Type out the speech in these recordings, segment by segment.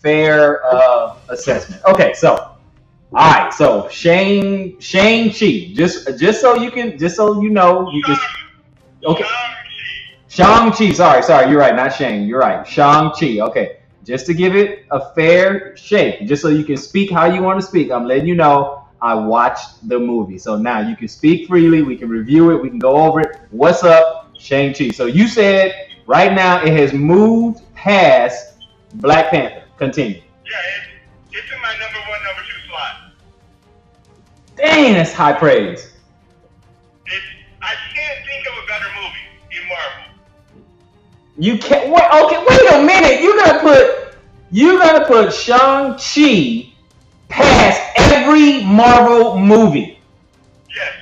fair assessment. Okay, so all right, so Shang-Chi. Just so you can, just so you know, you can. Okay, Shang-Chi. Sorry, you're right, not Shang. You're right, Shang-Chi. Okay, just to give it a fair shake, just so you can speak how you want to speak. I'm letting you know I watched the movie, so now you can speak freely. We can review it. We can go over it. What's up, Shang-Chi? So you said right now it has moved past Black Panther. Continue. Yeah, it's in my number one, number two slot. Dang, that's high praise. I can't think of a better movie in Marvel. You can't wait. Okay, wait a minute. You gotta put Shang-Chi past every Marvel movie. Yes.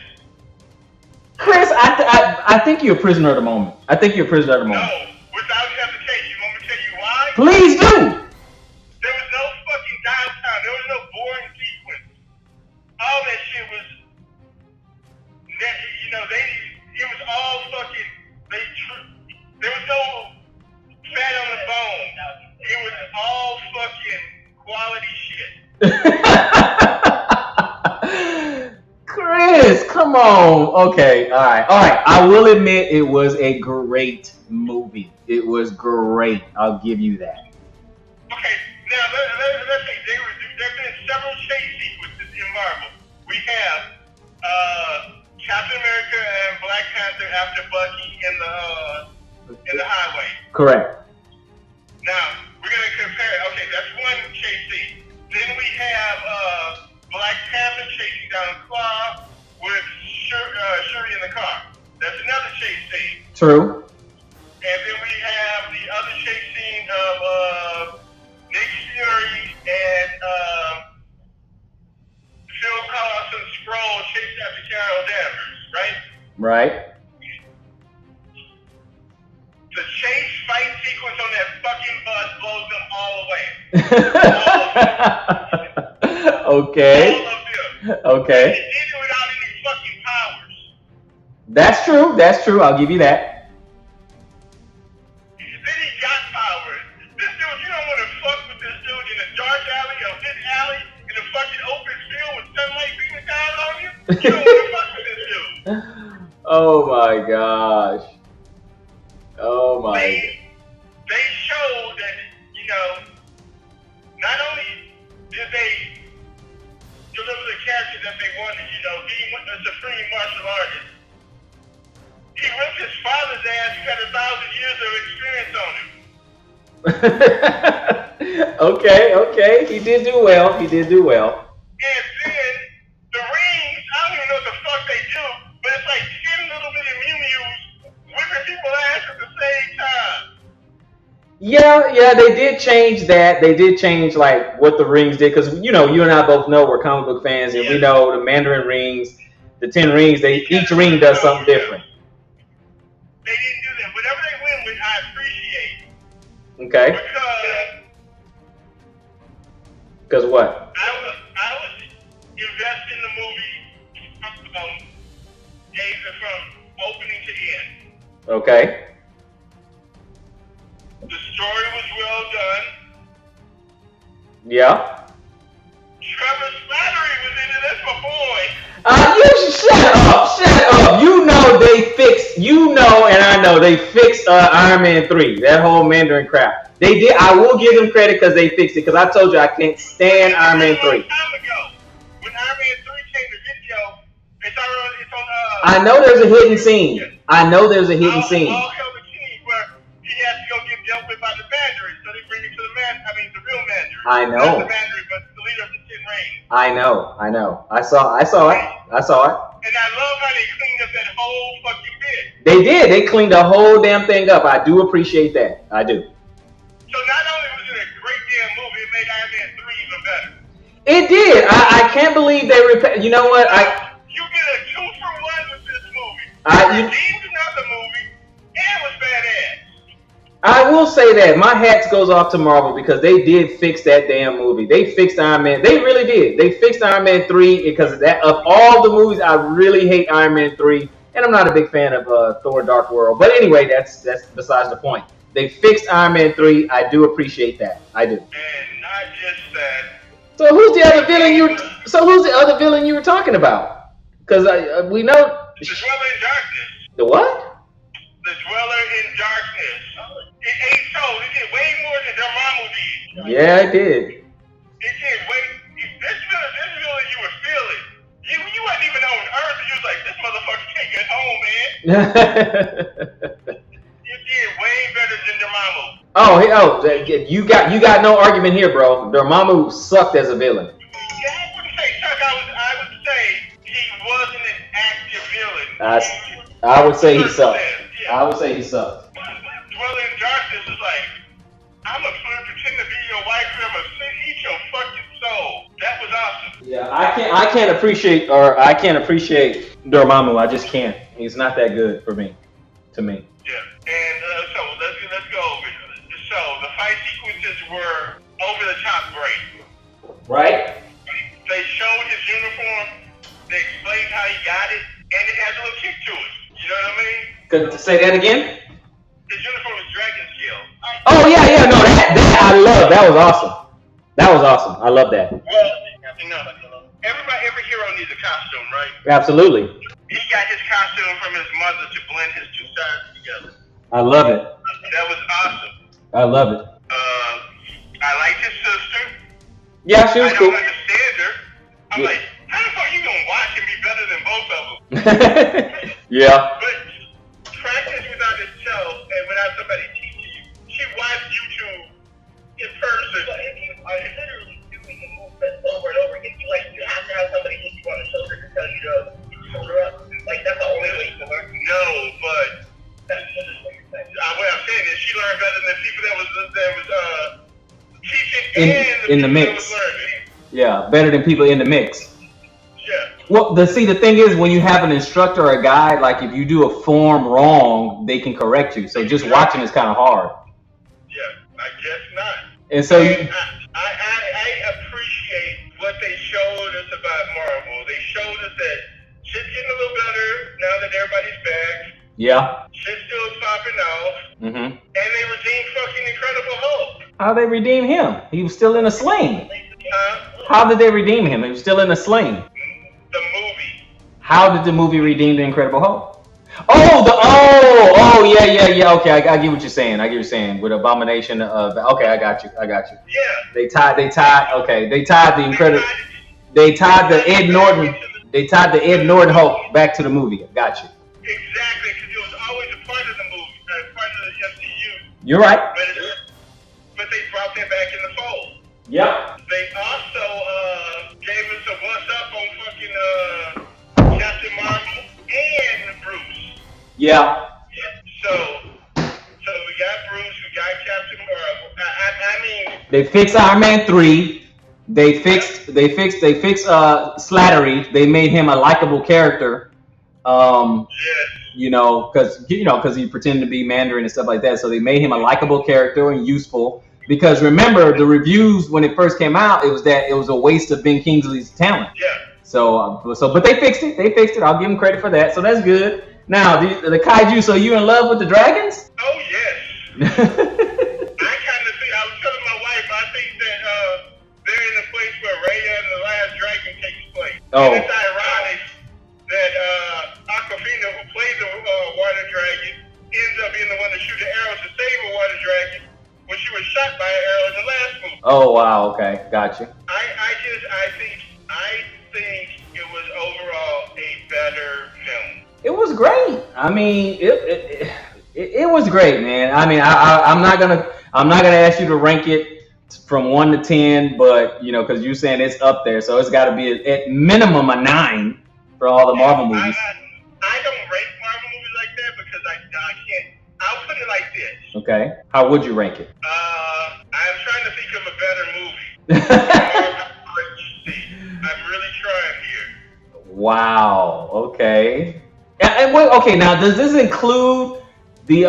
Chris, I think you're a prisoner of the moment. I think you're a prisoner of the moment. No, without hesitation. You want me to tell you why? Please do. There was no fucking downtown. There was no boring sequence. All that shit was, it was all fucking, there was no fat on the bone. It was all fucking quality shit. Chris, come on. Okay, all right. I will admit it was a great movie. It was great. I'll give you that. Okay, now let's see. There have been several chase sequences in Marvel. We have Captain America and Black Panther after Bucky in the highway. Correct. Now we're gonna compare. Okay, that's one chase scene. Then we have Black Panther chasing down Claw with Shuri in the car. That's another chase scene. True. And then we have the other chase scene of Nick Fury and Phil Collins and Skrull chasing after Carol Danvers, right? Right. The chase fight sequence on that fucking bus blows them all away. Okay. All of them. Okay. And they did it without any fucking powers. That's true. That's true. I'll give you that. Then he got powers. This dude, you don't want to fuck with this dude in a dark alley or this alley in a fucking open field with sunlight beaming down on you. You don't want to fuck with this dude. Oh my gosh. Oh my. They showed that, not only did they deliver the character that they wanted, he went a supreme martial artist. He ripped his father's ass who had 1,000 years of experience on him. Okay. He did do well. And then the rings, I don't even know what the fuck they do, but it's like 10 little bitty mew-mews whipping people's ass at the same time. Yeah, they did change that. They did change like what the rings did because you and I both know we're comic book fans and we know the Mandarin rings, the 10 rings. Each ring does something different. They didn't do that. Whatever they win with, I appreciate. Okay. Because what? I was invested in the movie from opening to end. Okay. The story was well done. Yeah. Trevor Slattery was in it. That's my boy. You shut up. You know they fixed. And I know they fixed Iron Man 3. That whole Mandarin crap. They did. I will give them credit because they fixed it. Because I told you I can't stand Iron Man 3. A long time ago, when Iron Man 3 came to video, it's on. I know there's a hidden scene. All hell the king, where he has to go get dealt with by the Mandarin, so they bring him to the real Mandarin. I know. Not the Mandarin, but the leader of the 10 Rings. I know. I saw it. And I love how they cleaned up that whole fucking bit. They did. They cleaned the whole damn thing up. I do appreciate that. I do. So not only was it a great damn movie, it made Iron Man 3 even better. It did. I can't believe they You know what? You get a 2-for-1 with this movie. You redeemed another movie and was badass. I will say that my hat goes off to Marvel because they did fix that damn movie. They fixed Iron Man. They really did. They fixed Iron Man 3 because of all the movies. I really hate Iron Man 3, and I'm not a big fan of Thor: Dark World. But anyway, that's besides the point. They fixed Iron Man 3. I do appreciate that. I do. And I just that. So who's the other villain you? So who's the other villain you were talking about? Because we know The Dweller in Darkness. the what? The Dweller in Darkness. It ate soul. It did way more than Dormammu did. Yeah, it did. It did way. This villain you were feeling. You wasn't even on Earth, and you was like, this motherfucker can't get home, man. You did way better than Dormammu. You got no argument here, bro. Dormammu sucked as a villain. Yeah, I wouldn't say suck. I would say he wasn't an active villain. I would say he sucked. Yeah. I would say he sucked. Dweller in Darkness is like, I'm gonna pretend to be your wife, and I'm gonna eat your fucking soul. That was awesome. Yeah, I can't appreciate Dormammu. I just can't. He's not that good for me. To me. Yeah, and so let's go over it. So the fight sequences were over the top great. Right? They showed his uniform. They explained how he got it, and it has a little kick to it. You know what I mean? Could say that again? His uniform is dragon scale. Oh yeah, no, that I love. That was awesome. That was awesome. I love that. Well, every hero needs a costume, right? Absolutely. He got his costume from his mother to blend his two sides together. I love it. That was awesome. I love it. I liked his sister. Yeah, she was cool. I don't understand her. I'm like, how the fuck you gonna watch and be better than both of them? Yeah. But practice without itself and without somebody teaching you. She watched YouTube in person. But if you are literally doing the movement over and over again, you have to have somebody hit you on the shoulder to tell you to shoulder up. Like, that's the only way you can learn. No, but what I'm saying is she learned better than people that was teaching in the mix. Yeah, better than people in the mix. Yeah. Well, the thing is, when you have an instructor or a guide, like if you do a form wrong, they can correct you. So just watching is kind of hard. Yeah, I guess not. And so I appreciate what they showed us about Marvel. They showed us that shit's getting a little better now that everybody's back. Yeah. Shit's still popping off. Mm-hmm. And they redeemed fucking Incredible Hulk. How they redeem him? He was still in a sling. Huh? How did they redeem him? He was still in a sling. The movie. How did the movie redeem the Incredible Hulk? Oh, yeah. Okay, I get what you're saying. With Abomination of. Okay, I got you. Yeah. They tied the Incredible. They tied the Ed Norton. They tied the Ed Norton Hulk back to the movie. Got you. Exactly, because it was always a part of the movie, part of the MCU. You're right. But they brought that back in the fold. Yep. They also gave us a what's up on fucking Captain Marvel and Bruce. Yeah. So we got Bruce, we got Captain Marvel. I mean, they fixed Iron Man 3. They fixed Slattery. They made him a likable character. Yes. Because he pretended to be Mandarin and stuff like that. So they made him a likable character and useful. Because remember, the reviews when it first came out, it was a waste of Ben Kingsley's talent. Yeah. But they fixed it. I'll give them credit for that. So that's good. Now the kaiju. So you in love with the dragons? Oh yes. I kind of think. I was telling my wife. I think that they're in the place where Raya and the Last Dragon takes place. Oh. And it's ironic that Aquafina, who played the water dragon, ends up being the one to shoot the arrows to save a water dragon when she was shot by an arrow in the last movie. Oh wow, okay, gotcha. I think it was overall a better film. It was great. I mean, it was great, man. I mean, I'm not gonna ask you to rank it from 1 to 10, but because you're saying it's up there, so it's got to be at minimum a 9 for all the Marvel movies. I don't rank Marvel movies like that because I can't. I'll put it like this. Okay. How would you rank it? I'm trying to think of a better movie. I'm really trying here. Wow. Okay. Okay. Now, does this include the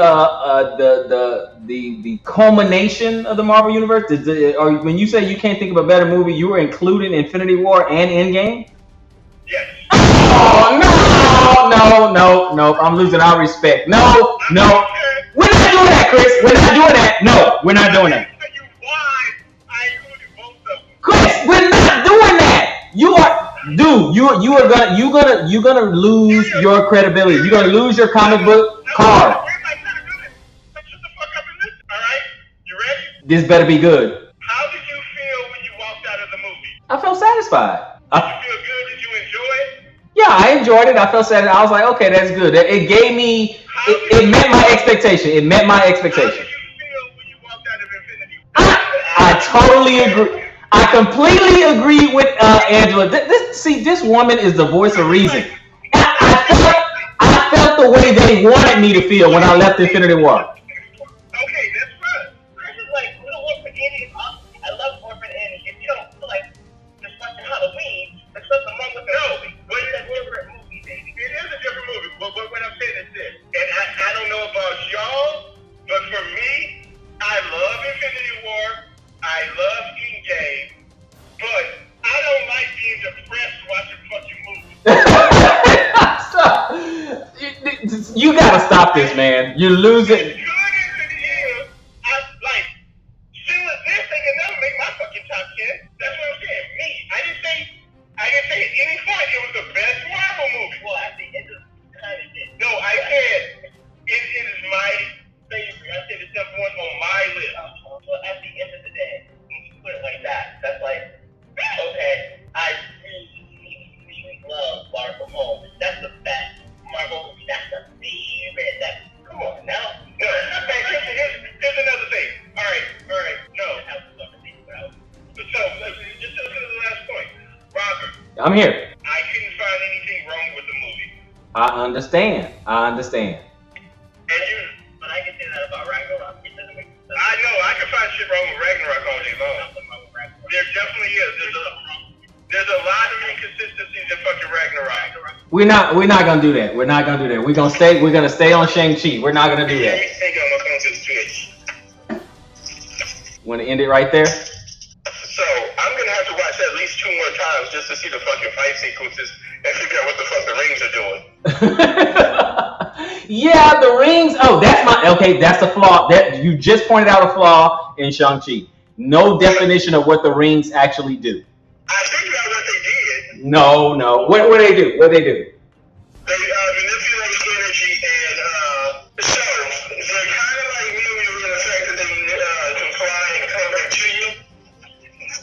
culmination of the Marvel universe? Or when you say you can't think of a better movie, you were including Infinity War and Endgame? Yes. Oh no! I'm losing all respect. No. We're not doing that, Chris. We're not doing that. No, we're not doing that. I'll tell you why I included both of You are, dude. You're gonna lose your credibility. You're gonna lose your comic book card. Where's my credibility? Like, shut the fuck up and listen. All right, you ready? This better be good. How did you feel when you walked out of the movie? I felt satisfied. Did you feel good? Did you enjoy it? Yeah, I enjoyed it. I felt satisfied. I was like, okay, that's good. It gave me. It met my expectation. It met my expectation. How did you feel when you walked out of Infinity War? I totally agree. I completely agree with Angela. This woman is the voice of reason. I felt the way they wanted me to feel when I left Infinity War. Okay, that's good. Chris is like, Little Orphan Annie is awesome. I love Orphan Annie. If you don't feel like just watching Halloween, there's something wrong with the movie. Well, it's a different movie, baby. It is a different movie. But what I'm saying is this, and I don't know about y'all, but for me, I love Infinity War. I love Endgame. But I don't like being depressed watching fucking movies. You gotta stop this, man. You're losing. As good as it is, I like Schindler's List can never make my fucking top 10. That's what I'm saying. Me. I didn't say at any point it was the best Marvel movie. Well, I think it just kind of did. No, I said it is my favorite. I said it's number one on my list. Well, at the end of the day, when you put it like that, that's like, okay, I really love Far From Home. That's the best Marvel movie. That's the favorite. Come on now. No, okay, here's another thing. All right. No. So, just to the last point, Robert. I'm here. I couldn't find anything wrong with the movie. I understand. And you, but I can say that about Ragnarok. I know, I can find shit wrong with Ragnarok all day long. There definitely is. There's a lot of inconsistencies in fucking Ragnarok. We're not gonna do that. We're gonna stay on Shang-Chi. We're not gonna do that. Hang on, my phone says Twitch. Wanna end it right there? So, I'm gonna have to watch at least 2 more times just to see the fucking fight sequences and figure out what the fuck the rings are doing. Yeah, the rings. Oh, that's the flaw. That you just pointed out a flaw in Shang-Chi. No definition of what the rings actually do. I figured out what they did. No. What do they do? They manipulate energy and so they're kind of like Mew in the fact that they comply and come back to you.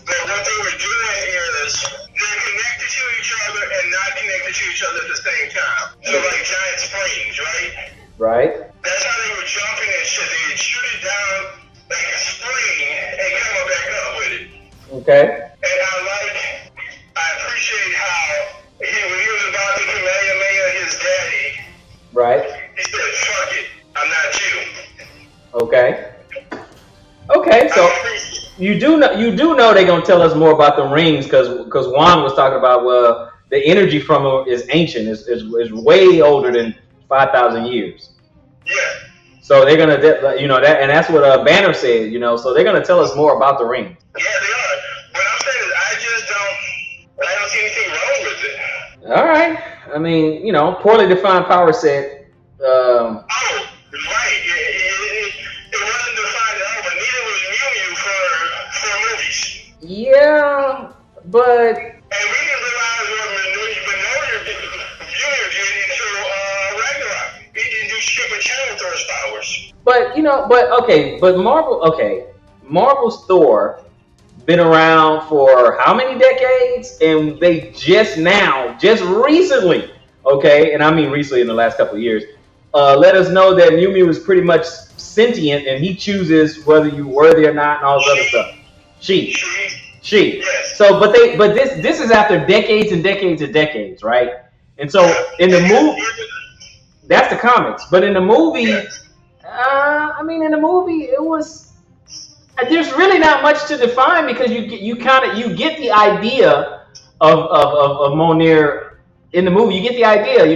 But what they were doing is they're connected to each other and not connected to each other at the same time. So like giant springs, right? Right. That's how they were jumping and shit. They'd shoot it down like a spring and come back up with it. Okay. And I appreciate how when he was about to Kamehameha his daddy, Right. he said, fuck it, I'm not you. Okay, so you do know they're gonna tell us more about the rings because Juan was talking about the energy from them is ancient, is way older than 5,000 years. Yeah. So they're gonna that, and that's what Banner said, so they're gonna tell us more about the rings. Yeah, they are. What I'm saying is I don't see anything wrong with it. All right. I mean, poorly defined power set. Oh, right. It wasn't defined at all, but neither was Mew for movies. Yeah, but. And we didn't realize what Minoru did until Ragnarok. He didn't do shit but channel Thor's powers. But Marvel's Thor been around for how many decades? And they just recently, and I mean recently in the last couple of years, let us know that Mew is pretty much sentient and he chooses whether you're worthy or not and all this other stuff. She. Yes. So, but this is after decades and decades and decades, right? And so in the movie, that's the comics. But in the movie, in the movie, it was. There's really not much to define because you get the idea of Mjolnir in the movie. You get the idea,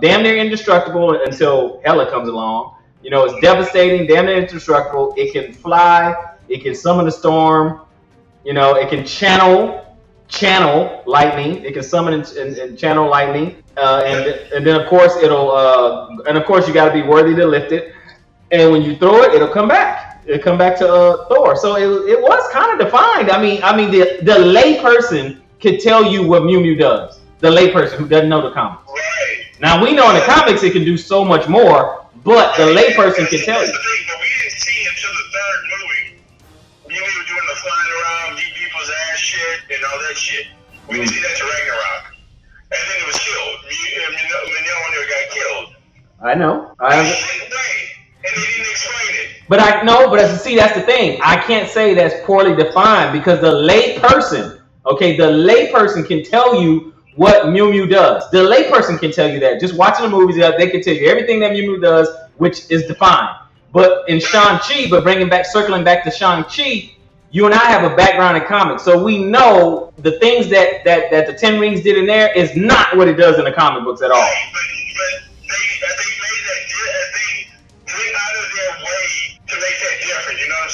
damn near indestructible until Hela comes along. It's devastating, damn near indestructible. It can fly. It can summon a storm. It can channel lightning. It can summon and channel lightning. And then of course you got to be worthy to lift it. And when you throw it, it'll come back. It'll come back to Thor. So it was kind of defined. I mean the lay person can tell you what Mew Mew does. The layperson who doesn't know the comics. Right. Now we know in the comics it can do so much more, but the layperson can tell you. That's the thing, but we didn't see until the third movie. Mew Mew doing the flying around, beat people's ass shit, and all that shit. We didn't see that to Ragnarok. And then it was killed. Mjolnir got killed. I know. And they didn't explain it. But see, that's the thing. I can't say that's poorly defined because the layperson, okay, the layperson can tell you what Mew Mew does. The layperson can tell you that. Just watching the movies, they can tell you everything that Mew Mew does, which is defined. But in Shang-Chi, circling back to Shang-Chi, you and I have a background in comics, so we know the things that the Ten Rings did in there is not what it does in the comic books at all. Right, but they went out of their way to make that different. You know what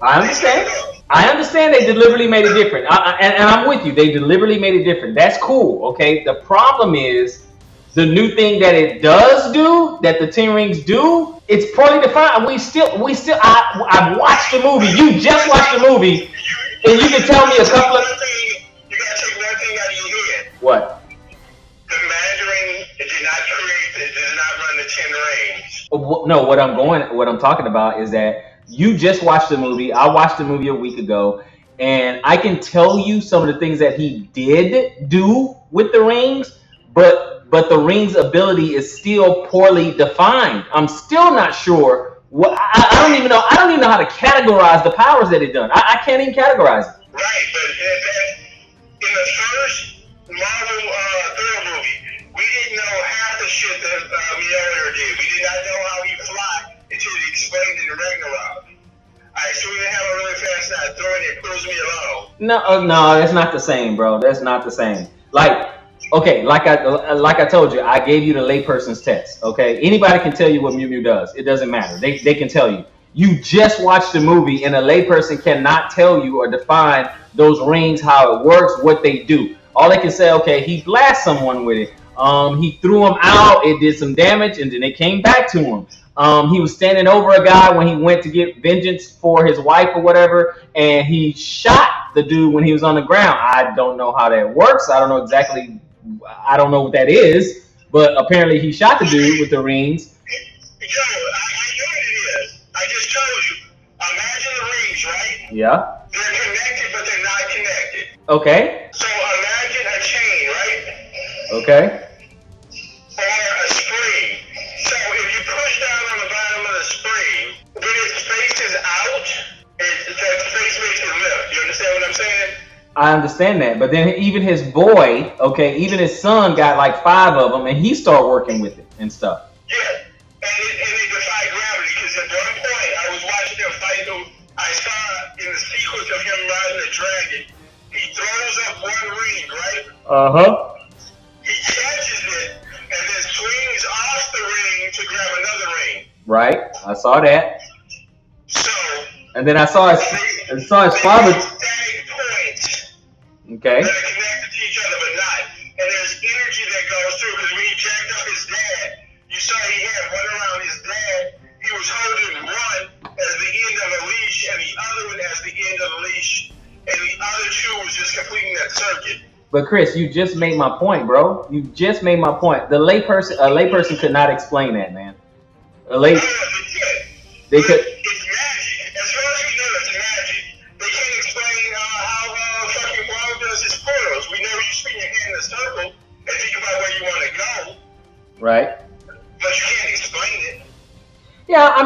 I'm saying? I understand they deliberately made it different, and I'm with you. They deliberately made it different. That's cool, okay? The problem is the new thing that it does do, that the Ten Rings do, it's poorly defined. I've watched the movie. You just watched the movie, and you can tell me a couple of. You gotta take one thing out of your head. What? The Mandarin did not run the Ten Rings. No, what I'm talking about is that you just watched the movie. I watched the movie a week ago, and I can tell you some of the things that he did do with the rings, but the rings' ability is still poorly defined. I'm still not sure what. I don't even know how to categorize the powers that it done. I can't even categorize it. Right, but in the first Marvel third movie, we didn't know half the shit that Mjolnir did. We did not know how he fly until he explained it in Ragnarok. I assume they have a really fast not throwing it proves me alone. No, that's not the same, bro. That's not the same. Okay, like I told you, I gave you the layperson's test. Okay, anybody can tell you what Mew Mew does. It doesn't matter. They can tell you. You just watched the movie, and a layperson cannot tell you or define those rings, how it works, what they do. All they can say, okay, he blasted someone with it. He threw him out. It did some damage, and then it came back to him. He was standing over a guy when he went to get vengeance for his wife or whatever, and he shot the dude when he was on the ground. I don't know how that works. I don't know what that is, but apparently he shot the dude with the rings. Yo, I know what it is. I just told you. Imagine the rings, right? Yeah. They're connected, but they're not connected. Okay. So imagine a chain, right? Okay. Or a spring. So if you push down on the bottom of the spring, when its face is out, that face makes it lift. You understand what I'm saying? I understand that, but then even his boy, okay, even his son got like 5 of them, and he started working with it and stuff. Yeah, and they defy gravity, because at one point I was watching them fight, I saw in the sequence of him riding the dragon, he throws up one ring, right? Uh-huh. He catches it, and then swings off the ring to grab another ring. Right, I saw that. So, and then I saw his father. Okay. That are connected to each other, but not. And there's energy that goes through, because when he jacked up his dad, you saw he had one around his dad. He was holding one as the end of a leash, and the other one as the end of the leash, and the other two was just completing that circuit. But Chris, you just made my point, bro. You just made my point. A layperson could not explain that, man. They could. It's magic. As far as we know, it's magic. They can't explain how fucking Wong does his portals. We know you spin your hand in a circle and think about where you want to go. Right. But you can't explain it. Yeah, I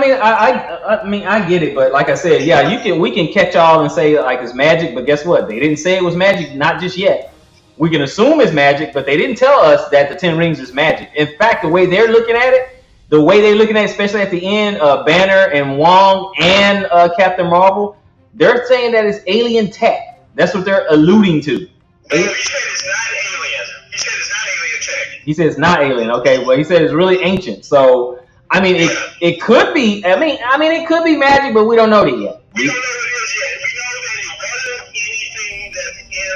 mean, I get it, but like I said, yeah, we can catch all and say like it's magic, but guess what? They didn't say it was magic, not just yet. We can assume it's magic, but they didn't tell us that the Ten Rings is magic. In fact, the way they're looking at it, especially at the end, Banner and Wong and Captain Marvel, they're saying that it's alien tech. That's what they're alluding to. No, he said it's not alien. He said it's not alien tech. He said it's not alien. Okay, well, he said it's really ancient. So, I mean, it could be. I mean, it could be magic, but we don't know that yet. We don't know what it is yet. We know that it wasn't anything that's in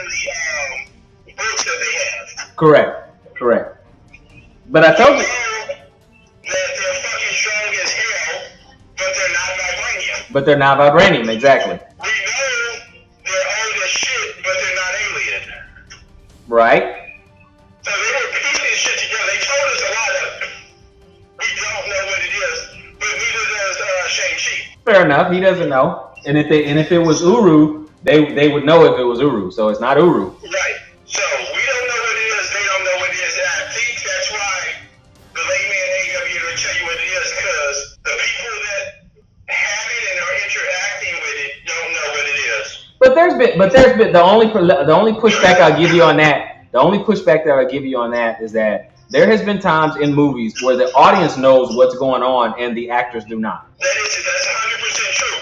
the books that they have. Correct. But I told you. That they're fucking strong as hell, but they're not vibranium. But they're not vibranium, exactly. We know they're old as shit, but they're not alien. Right. So they were piecing shit together. They told us a lot of it. We don't know what it is, but neither does Shang-Chi. Fair enough. He doesn't know. And if it was Uru, they would know if it was Uru. So it's not Uru. Right. So we don't know what it is. They don't know what it is. And I think that's why the layman ain't gonna be able to tell you what it is, because the people that have it and are interacting with it don't know what it is. But there's been the only pushback I'll give you on that. The only pushback that I'll give you on that is that there has been times in movies where the audience knows what's going on and the actors do not. That's 100% true.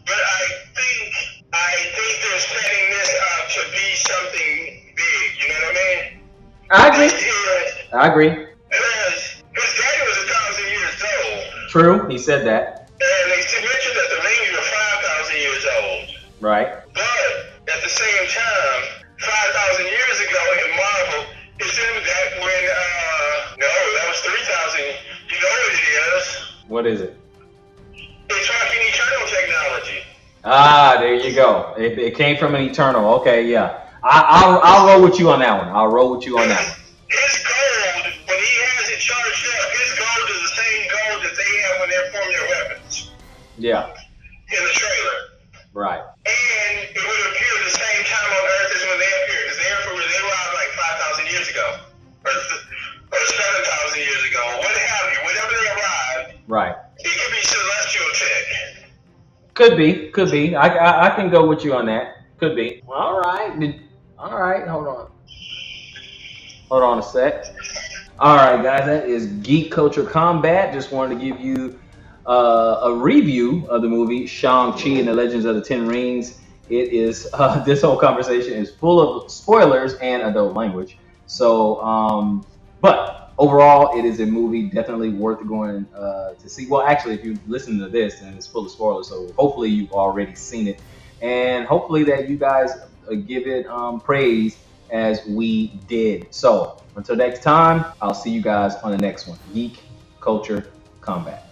But I think they're setting this up to be something big. You know what I mean? I agree. Because his daddy was 1,000 years old. True, he said that. And they mentioned that the rings are 5,000 years old. Right. But at the same time, 5,000 years ago in Marvel, it seemed that when that was 3,000. You know what it is? What is it? It's fucking eternal technology. Ah, there you go. It came from an eternal. Okay, yeah. I'll roll with you on that one. I'll roll with you on that one. His gold, when he has it charged up, his gold is the same gold that they have when they're forming their weapons. Yeah. In the trailer. Right. And it would appear the same time on Earth as when they appeared, because they arrived like 5,000 years ago, or 7,000 years ago, what have you. Whenever they arrived, right. It could be celestial tech. Could be. I can go with you on that. Could be. All right. Hold on a sec. All right, guys. That is Geek Culture Combat. Just wanted to give you a review of the movie Shang-Chi and the Legends of the Ten Rings. It is this whole conversation is full of spoilers and adult language. So, but overall, it is a movie definitely worth going to see. Well, actually, if you listen to this, then it's full of spoilers. So hopefully you've already seen it, and hopefully that you guys give it praise as we did. So until next time, I'll see you guys on the next one. Geek Culture Combat.